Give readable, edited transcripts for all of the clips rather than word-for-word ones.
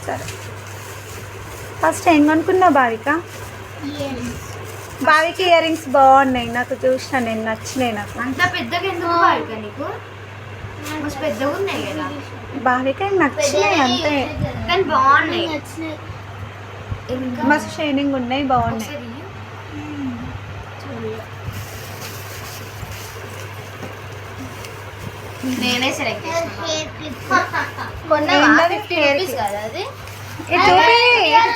సరే ఫస్ట్ ఏం కొనుక్కున్నావు Bhavika? భావికి ear rings బాగున్నాయి, నాకు చూసిన నేను నచ్చినాయి. నాకు అంత పెద్దగా ఎందుకు భావిక నీకు? పెద్దగా ఉన్నాయి కదా భావిక నచ్చినాయి అంతే, కానీ బాగున్నాయి. మస్తు షైనింగ్ ఉన్నాయి, బాగున్నాయి. నేనే సెలెక్ట్ చేసిన.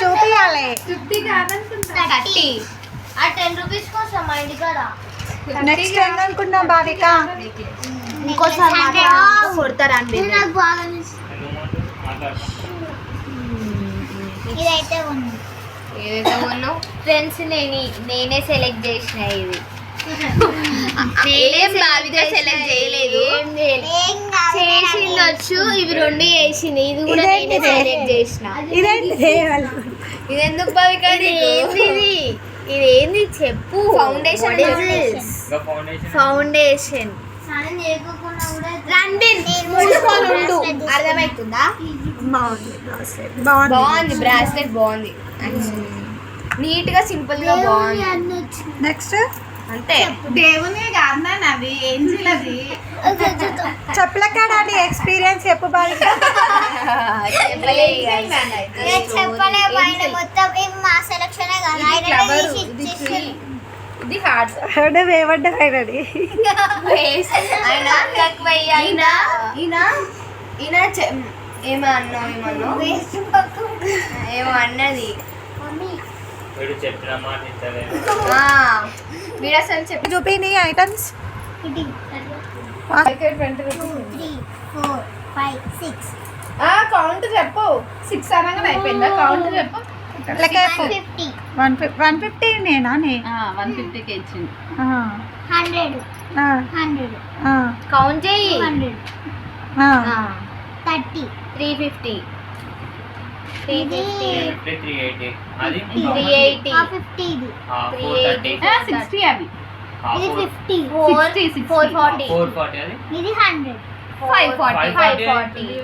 చూపియాలి. 30 ఆ 10 రూపీస్ కోసం మా ఇంటికాడ. నెక్స్ట్ ఏం అనుకున్నావు భావిక? ఇంకోసారి కొడతారా అని ఏదైతే ఉన్నావు ఫ్రెండ్స్, నేనే సెలెక్ట్ చేసిన. ఇది భావిగా సెలెక్ట్ చేయలేదు, చేసిండొచ్చు. ఇవి 2 చేసింది, ఇది కూడా నేనే సెలెక్ట్ చేసిన. ఇది ఎందుకు భావిక? ఇదేంది చెప్పు. ఫౌండేషన్ అర్థమవుతుందా? బాగుంది బ్రాస్లెట్, బాగుంది, నీట్ గా సింపుల్ గా బాగుంది. నెక్స్ట్ అంతే. దేవుని కాదు అవి ఏం చేయలేదు. చెప్పుల కాడ ఎక్స్పీరియన్స్ చెప్పు భావిక. ఇది హార్డ్ వేవడ్డది. ఏమో అన్నది. మీరు అసలు చెప్పి చూపి నీ ఐటమ్స్. 20 కౌంట్ చెప్పు. 6 అనగానే అయిపోయిందా? కౌంట్ చెప్పు. 150 నేనా? 150కి ఇచ్చింది. 100 కౌంట్ చెయ్యి. 30 350 380 అది 380 50 ఇది 380 60 అవి. ఇది 50 440 ఇది 100 540